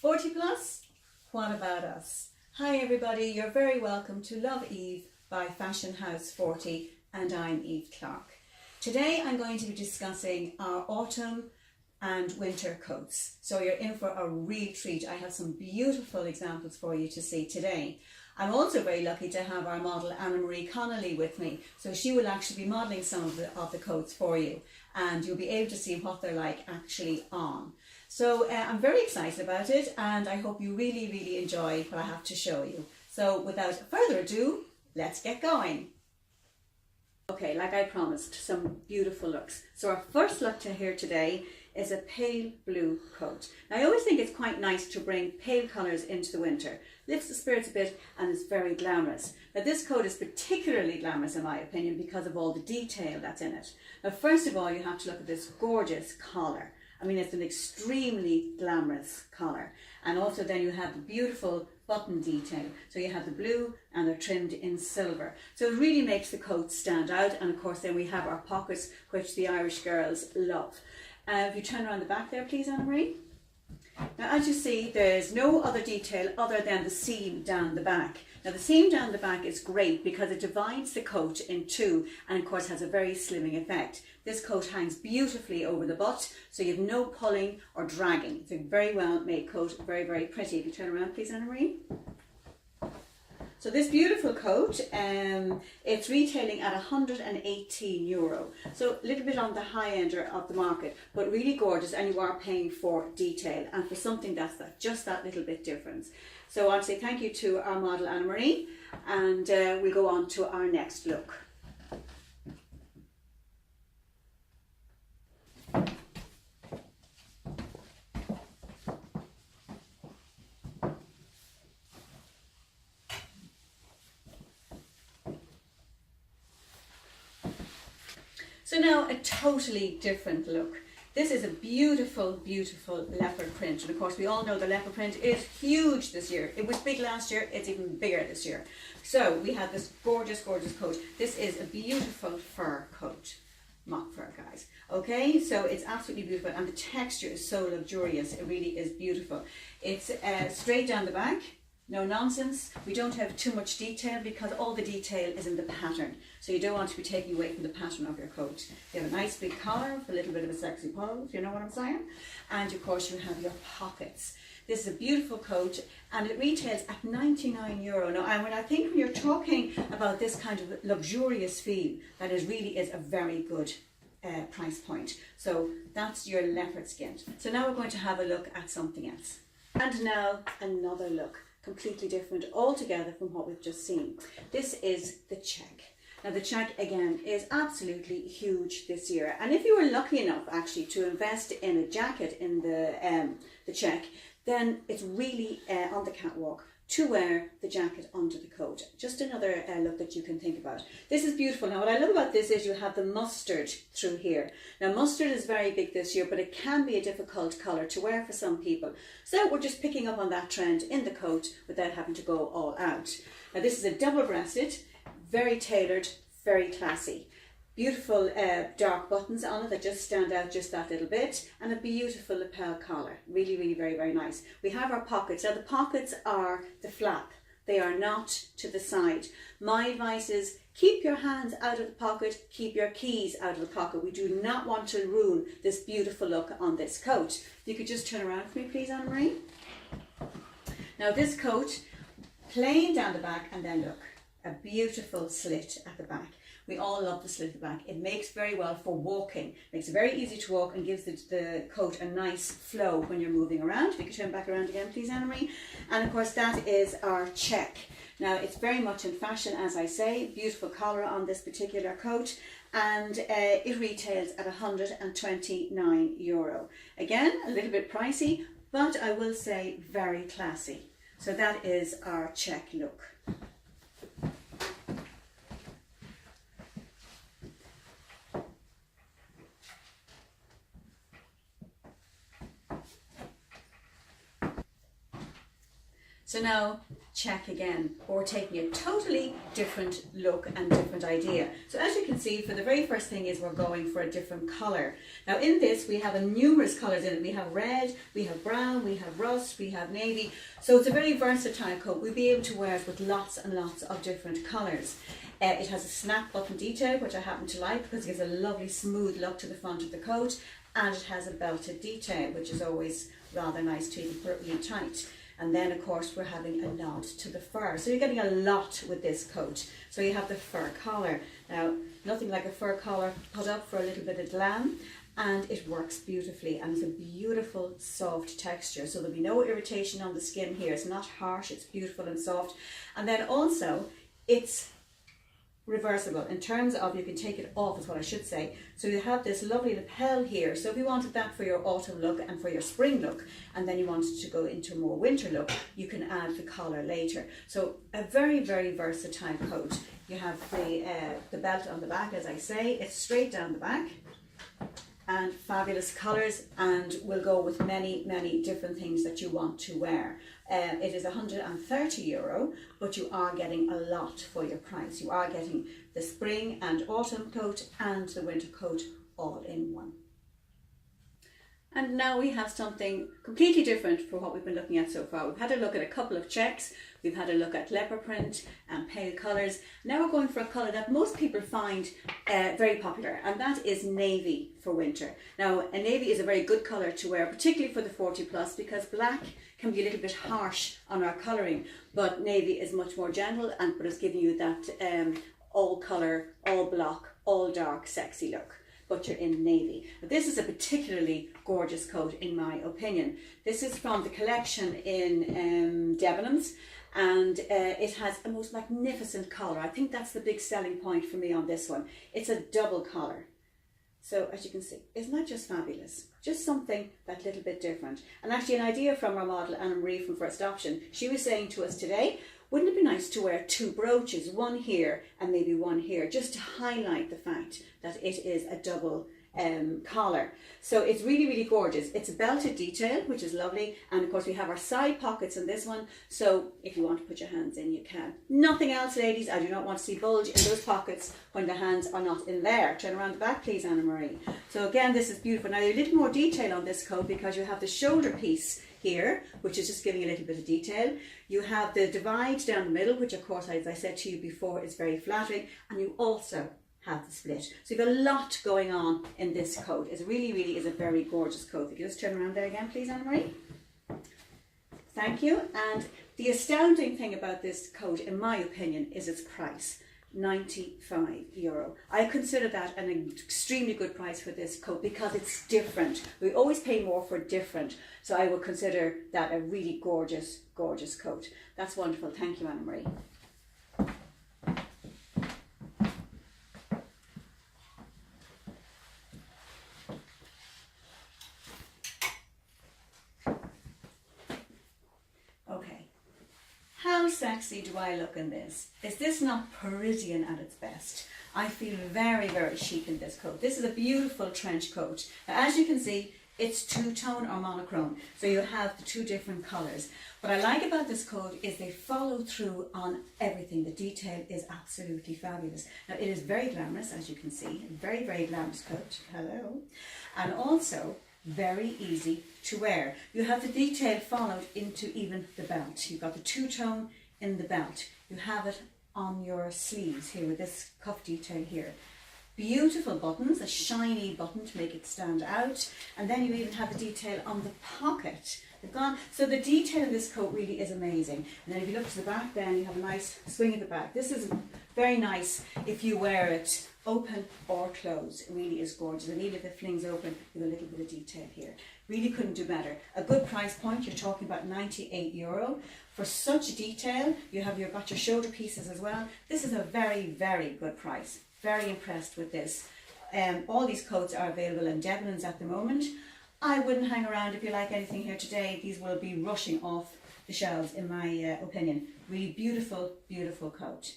40 plus? What about us? Hi everybody, you're very welcome to Love Eve by Fashion House 40 and I'm Eve Clark. Today I'm going to be discussing our autumn and winter coats. So you're in for a real treat. I have some beautiful examples for you to see today. I'm also very lucky to have our model Anna Marie Connolly with me. So she will actually be modelling some of the coats for you and you'll be able to see what they're like actually on. So I'm very excited about it and I hope you really enjoy what I have to show you. So without further ado, let's get going. Okay, like I promised, some beautiful looks. So our first look to here today is a pale blue coat. Now I always think it's quite nice to bring pale colours into the winter. Lifts the spirits a bit and is very glamorous. Now this coat is particularly glamorous in my opinion because of all the detail that's in it. Now first of all you have to look at this gorgeous collar. I mean it's an extremely glamorous collar. And also then you have the beautiful button detail. So you have the blue and they're trimmed in silver. So it really makes the coat stand out. And of course then we have our pockets, which the Irish girls love. If you turn around the back there please, Anna Marie. Now as you see there's no other detail other than the seam down the back. Now the seam down the back is great because it divides the coat in two and of course has a very slimming effect. This coat hangs beautifully over the butt so you have no pulling or dragging. It's a very well made coat, very pretty. If you turn around please, Anna Marie. So this beautiful coat, it's retailing at €118. So a little bit on the high end of the market, but really gorgeous and you are paying for detail and for something that's just that little bit difference. So I want to say thank you to our model Anna Marie and we'll go on to our next look. So now a totally different look. This is a beautiful leopard print. And of course we all know the leopard print is huge this year. It was big last year, it's even bigger this year. So we have this gorgeous coat. This is a beautiful fur coat. Mock fur, guys. Okay, so it's absolutely beautiful and the texture is so luxurious. It really is beautiful. It's straight down the back. No nonsense. We don't have too much detail because all the detail is in the pattern. So you don't want to be taking away from the pattern of your coat. You have a nice big collar with a little bit of a sexy pose, you know what I'm saying? And of course you have your pockets. This is a beautiful coat and it retails at €99. Now, and when you're talking about this kind of luxurious feel, that really is a very good price point. So that's your leopard skin. So now we're going to have a look at something else. And now another look. Completely different altogether from what we've just seen. This is the check. Now the check again is absolutely huge this year and if you were lucky enough actually to invest in a jacket in the check, then it's really on the catwalk to wear the jacket under the coat. Just another look that you can think about. This is beautiful. Now what I love about this is you have the mustard through here. Now mustard is very big this year but it can be a difficult colour to wear for some people. So we're just picking up on that trend in the coat without having to go all out. Now this is a double-breasted, very tailored, very classy. Beautiful dark buttons on it that just stand out just that little bit and a beautiful lapel collar. Really very nice. We have our pockets. Now the pockets are the flap. They are not to the side. My advice is keep your hands out of the pocket, keep your keys out of the pocket. We do not want to ruin this beautiful look on this coat. If you could just turn around for me please, Anna Marie. Now this coat, plain down the back and then look, a beautiful slit at the back. We all love the slit at the back. It makes very well for walking. Makes it very easy to walk and gives the coat a nice flow when you're moving around. If you could turn back around again please, Anna Marie. And of course that is our check. Now it's very much in fashion as I say. Beautiful collar on this particular coat and it retails at €129. Again, a little bit pricey, but I will say very classy. So that is our check look. So now check again, or we're taking a totally different look and different idea. So as you can see, for the very first thing is we're going for a different colour. Now in this we have numerous colours in it. We have red, we have brown, we have rust, we have navy. So it's a very versatile coat. We'll be able to wear it with lots and lots of different colours. It has a snap button detail, which I happen to like because it gives a lovely smooth look to the front of the coat, and it has a belted detail, which is always rather nice to even put it really tight. And then of course we're having a nod to the fur. So you're getting a lot with this coat. So you have the fur collar. Now, nothing like a fur collar put up for a little bit of glam, and it works beautifully, and it's a beautiful soft texture. So there'll be no irritation on the skin here. It's not harsh, it's beautiful and soft. And then also it's reversible in terms of you can take it off, is what I should say. So you have this lovely lapel here. So if you wanted that for your autumn look and for your spring look, and then you wanted to go into a more winter look, you can add the collar later. So a very, very versatile coat. You have the belt on the back, as I say. It's straight down the back, and fabulous colours, and will go with many, many different things that you want to wear. It is €130, but you are getting a lot for your price. You are getting the spring and autumn coat and the winter coat all in one. And now we have something completely different from what we've been looking at so far. We've had a look at a couple of checks, we've had a look at leopard print and pale colours. Now we're going for a colour that most people find very popular, and that is navy for winter. Now, a navy is a very good colour to wear, particularly for the 40 plus, because black can be a little bit harsh on our colouring, but navy is much more gentle, but it's giving you that all colour, all block, all dark, sexy look. But you're in navy. But this is a particularly gorgeous coat in my opinion. This is from the collection in Debenhams, and it has a most magnificent collar. I think that's the big selling point for me on this one. It's a double collar. So as you can see, isn't that just fabulous? Just something that little bit different. And actually an idea from our model, Anna Marie from First Option, she was saying to us today, wouldn't it be nice to wear two brooches, one here and maybe one here, just to highlight the fact that it is a double collar. So it's really, really gorgeous. It's a belted detail, which is lovely. And of course we have our side pockets in this one. So if you want to put your hands in, you can. Nothing else, ladies. I do not want to see bulge in those pockets when the hands are not in there. Turn around the back, please, Anna Marie. So again, this is beautiful. Now, a little more detail on this coat because you have the shoulder piece here, which is just giving a little bit of detail. You have the divide down the middle, which of course, as I said to you before, is very flattering. And you also have the split. So you've got a lot going on in this coat. It really, really is a very gorgeous coat. If you just turn around there again, please, Anna Marie. Thank you. And the astounding thing about this coat, in my opinion, is its price. €95. I consider that an extremely good price for this coat because it's different. We always pay more for different. So I would consider that a really gorgeous, gorgeous coat. That's wonderful. Thank you, Anna Marie. How sexy do I look in this? Is this not Parisian at its best? I feel very, very chic in this coat. This is a beautiful trench coat. Now, as you can see, it's two-tone or monochrome, so you have the two different colours. What I like about this coat is they follow through on everything. The detail is absolutely fabulous. Now, it is very glamorous, as you can see. A very, very glamorous coat. Hello. And also very easy to wear. You have the detail followed into even the belt. You've got the two-tone in the belt. You have it on your sleeves here with this cuff detail here. Beautiful buttons, a shiny button to make it stand out. And then you even have the detail on the pocket. They've gone, so the detail in this coat really is amazing. And then if you look to the back, then you have a nice swing at the back. This is very nice if you wear it open or closed. It really is gorgeous. And even if it flings open, with a little bit of detail here. Really couldn't do better. A good price point, you're talking about €98. For such detail, got your shoulder pieces as well. This is a very, very good price. Very impressed with this. All these coats are available in Debenhams at the moment. I wouldn't hang around if you like anything here today. These will be rushing off the shelves in my opinion. Really beautiful, beautiful coat.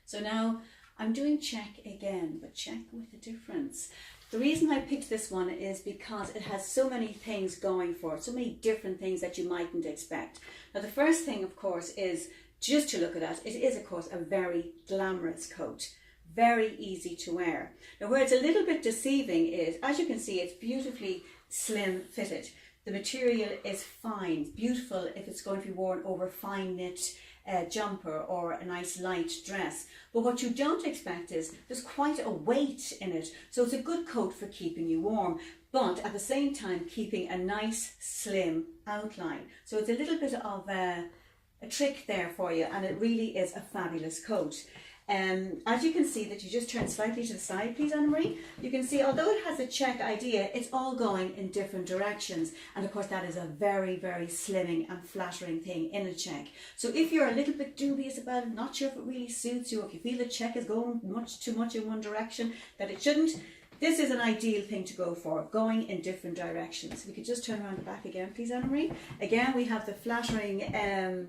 So now I'm doing check again, but check with a difference. The reason I picked this one is because it has so many things going for it, so many different things that you mightn't expect. Now the first thing, of course, is just to look at that. It is, of course, a very glamorous coat. Very easy to wear. Now where it's a little bit deceiving is, as you can see, it's beautifully slim fitted. The material is fine, beautiful if it's going to be worn over a fine knit jumper or a nice light dress. But what you don't expect is there's quite a weight in it. So it's a good coat for keeping you warm, but at the same time keeping a nice slim outline. So it's a little bit of a trick there for you, and it really is a fabulous coat. As you can see, that you just turn slightly to the side, please, Anne-Marie. You can see, although it has a check idea, it's all going in different directions. And of course, that is a very, very slimming and flattering thing in a check. So if you're a little bit dubious about it, not sure if it really suits you, if you feel the check is going much too much in one direction, that it shouldn't, this is an ideal thing to go for, going in different directions. We could just turn around the back again, please, Anne-Marie. Again, we have the flattering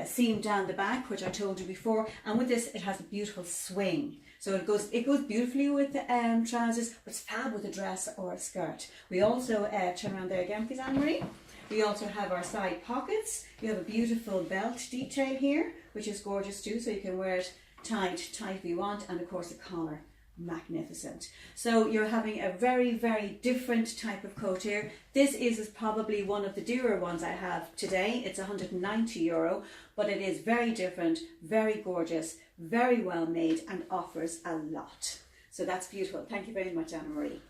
seam down the back, which I told you before, and with this it has a beautiful swing, so it goes beautifully with the trousers, but it's fab with a dress or a skirt. We also turn around there again, please, Anne-Marie. We also have our side pockets. We have a beautiful belt detail here, which is gorgeous too, so you can wear it tight if you want, and of course the collar, magnificent. So you're having a very, very different type of coat here. This is probably one of the dearer ones I have today. It's €190, but it is very different, very gorgeous, very well made, and offers a lot. So that's beautiful. Thank you very much, Anne-Marie.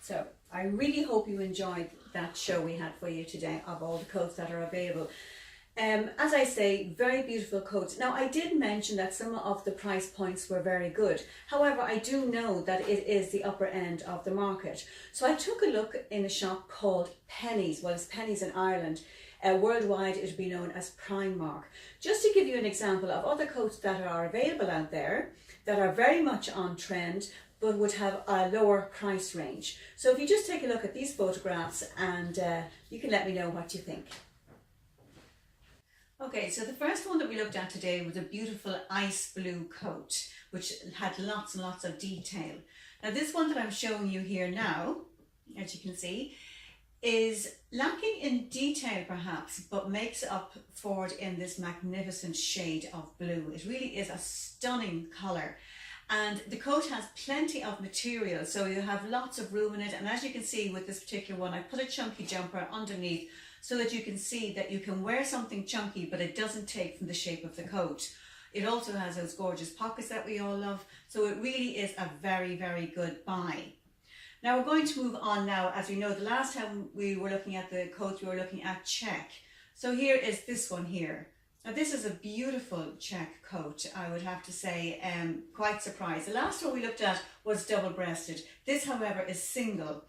So I really hope you enjoyed that show we had for you today of all the coats that are available. As I say, very beautiful coats. Now, I did mention that some of the price points were very good. However, I do know that it is the upper end of the market. So I took a look in a shop called Pennies. Well, it's Pennies in Ireland. Worldwide, it would be known as Primark. Just to give you an example of other coats that are available out there that are very much on trend, but would have a lower price range. So if you just take a look at these photographs, and you can let me know what you think. Okay, so the first one that we looked at today was a beautiful ice blue coat, which had lots and lots of detail. Now this one that I'm showing you here now, as you can see, is lacking in detail perhaps, but makes up for it in this magnificent shade of blue. It really is a stunning colour. And the coat has plenty of material, so you have lots of room in it. And as you can see with this particular one, I put a chunky jumper underneath so that you can see that you can wear something chunky, but it doesn't take from the shape of the coat. It also has those gorgeous pockets that we all love. So it really is a very, very good buy. Now we're going to move on now. As we know, the last time we were looking at the coats, we were looking at check. So here is this one here. Now this is a beautiful check coat, I would have to say, quite surprised. The last one we looked at was double-breasted. This, however, is single.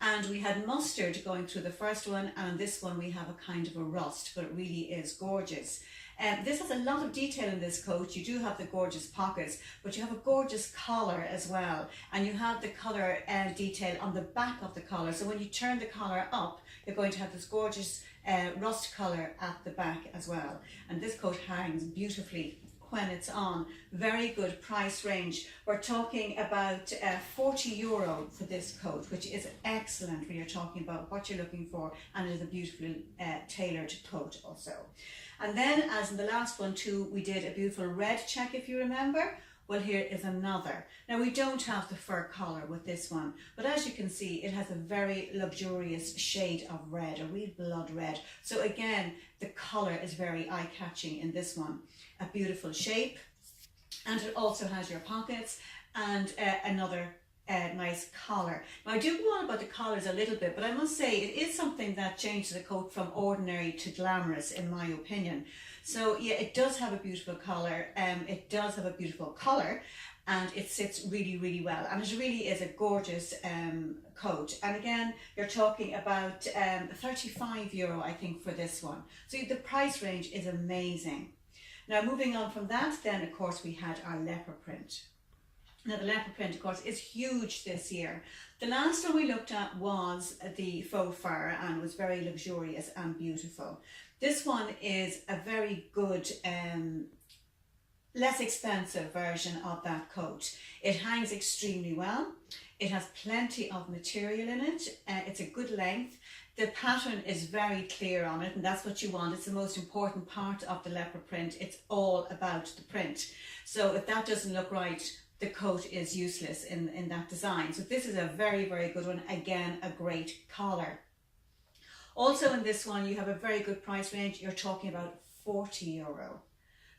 And we had mustard going through the first one, and this one we have a kind of a rust, but it really is gorgeous. This has a lot of detail in this coat. You do have the gorgeous pockets, but you have a gorgeous collar as well. And you have the colour detail on the back of the collar. So when you turn the collar up, you're going to have this gorgeous rust colour at the back as well. And this coat hangs beautifully when it's on. Very good price range. We're talking about €40 for this coat, which is excellent when you're talking about what you're looking for, and it is a beautifully tailored coat also. And then, as in the last one too, we did a beautiful red check, if you remember. Well, here is another. Now we don't have the fur collar with this one, but as you can see, it has a very luxurious shade of red, a real blood red. So again, the color is very eye-catching in this one. A beautiful shape, and it also has your pockets and another nice collar. Now I do go on about the collars a little bit, but I must say it is something that changes the coat from ordinary to glamorous, in my opinion. So yeah, it does have a beautiful collar, it does have a beautiful collar, and it sits really, really well, and it really is a gorgeous coat. And again, you're talking about €35, I think, for this one. So the price range is amazing. Now moving on from that, then of course we had our leopard print. Now the leopard print, of course, is huge this year. The last one we looked at was the faux fur, and was very luxurious and beautiful. This one is a very good less expensive version of that coat. It hangs extremely well. It has plenty of material in it. It's a good length. The pattern is very clear on it, and that's what you want. It's the most important part of the leopard print. It's all about the print. So if that doesn't look right, the coat is useless in that design. So this is a very, very good one. Again, a great collar. Also in this one, you have a very good price range. You're talking about €40.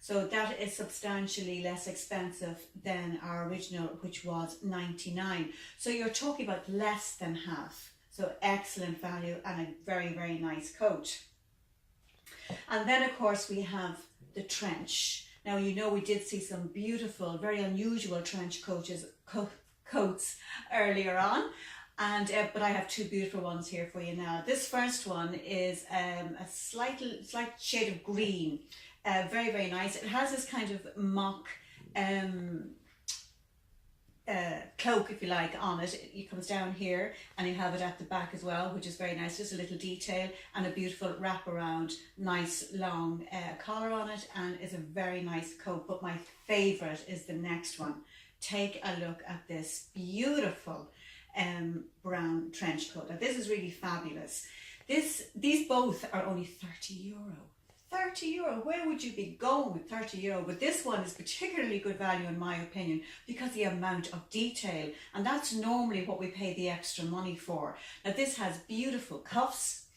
So that is substantially less expensive than our original, which was 99. So you're talking about less than half. So excellent value and a very, very nice coat. And then of course we have the trench. Now, you know, we did see some beautiful, very unusual trench coats earlier on. And but I have two beautiful ones here for you now. This first one is a slight shade of green. Very, very nice. It has this kind of mock cloak, if you like, on it. It comes down here and you have it at the back as well, which is very nice. Just a little detail and a beautiful wraparound, nice long collar on it, and it's a very nice coat. But my favourite is the next one. Take a look at this beautiful brown trench coat. Now, this is really fabulous. These both are only €30. €30, where would you be going with €30? But this one is particularly good value in my opinion because the amount of detail, and that's normally what we pay the extra money for. Now this has beautiful cuffs,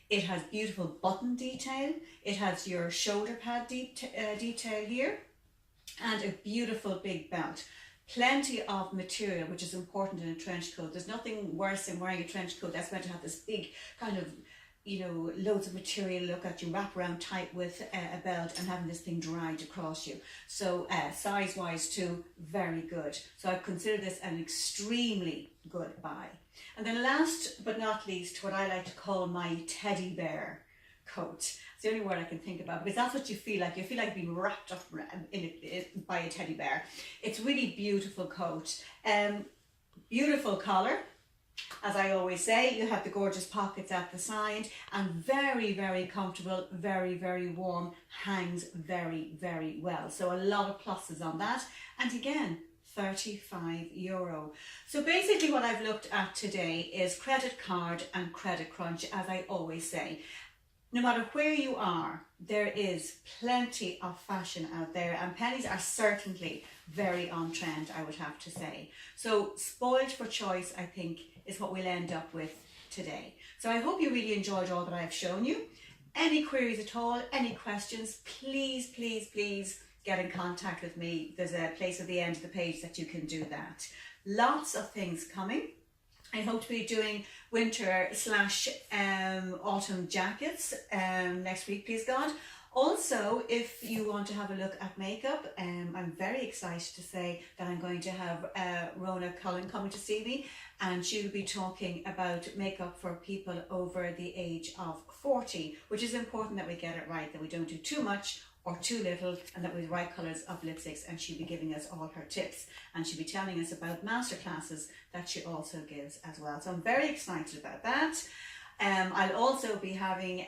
it has beautiful button detail, it has your shoulder pad detail here, and a beautiful big belt. Plenty of material, which is important in a trench coat. There's nothing worse than wearing a trench coat that's meant to have this big kind of, you know, loads of material look at you, wrap around tight with a belt, and having this thing dragged across you. So size wise too, very good. So I consider this an extremely good buy. And then last but not least, what I like to call my teddy bear coat. It's the only word I can think about, because that's what you feel like. You feel like being wrapped up by a teddy bear. It's really beautiful coat. Beautiful collar. As I always say, you have the gorgeous pockets at the side, and very, very comfortable, very, very warm, hangs very, very well. So a lot of pluses on that. And again, €35. So basically what I've looked at today is credit card and credit crunch, as I always say. No matter where you are, there is plenty of fashion out there, and pennies are certainly very on trend, I would have to say. So spoiled for choice, I think, is what we'll end up with today. So I hope you really enjoyed all that I've shown you. Any queries at all, any questions, please, please, please get in contact with me. There's a place at the end of the page that you can do that. Lots of things coming. I hope to be doing winter/autumn jackets next week, please God. Also, if you want to have a look at makeup, I'm very excited to say that I'm going to have Rona Cullen coming to see me, and she will be talking about makeup for people over the age of 40, which is important that we get it right, that we don't do too much or too little, and that with the right colours of lipsticks. And she'll be giving us all her tips, and she'll be telling us about masterclasses that she also gives as well. So I'm very excited about that. I'll also be having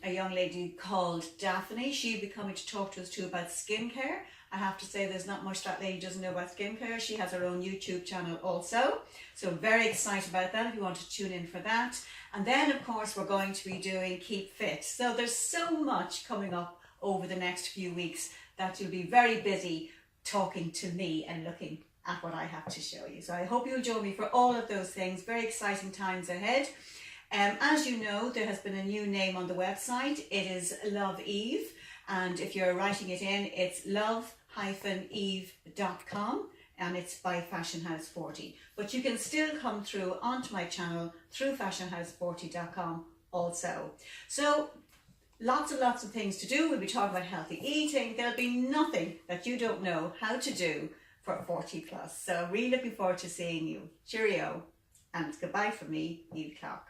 a young lady called Daphne. She'll be coming to talk to us too about skincare. I have to say there's not much that lady doesn't know about skincare. She has her own YouTube channel also. So very excited about that if you want to tune in for that. And then of course we're going to be doing Keep Fit. So there's so much coming up over the next few weeks that you'll be very busy talking to me and looking at what I have to show you. So I hope you'll join me for all of those things. Very exciting times ahead. As you know, there has been a new name on the website. It is Love Eve, and if you're writing it in, it's love-eve.com, and it's by Fashion House 40. But you can still come through onto my channel through fashionhouse40.com also. So lots and lots of things to do. We'll be talking about healthy eating. There'll be nothing that you don't know how to do for 40 plus. So really looking forward to seeing you. Cheerio, and goodbye from me, Eve Clark.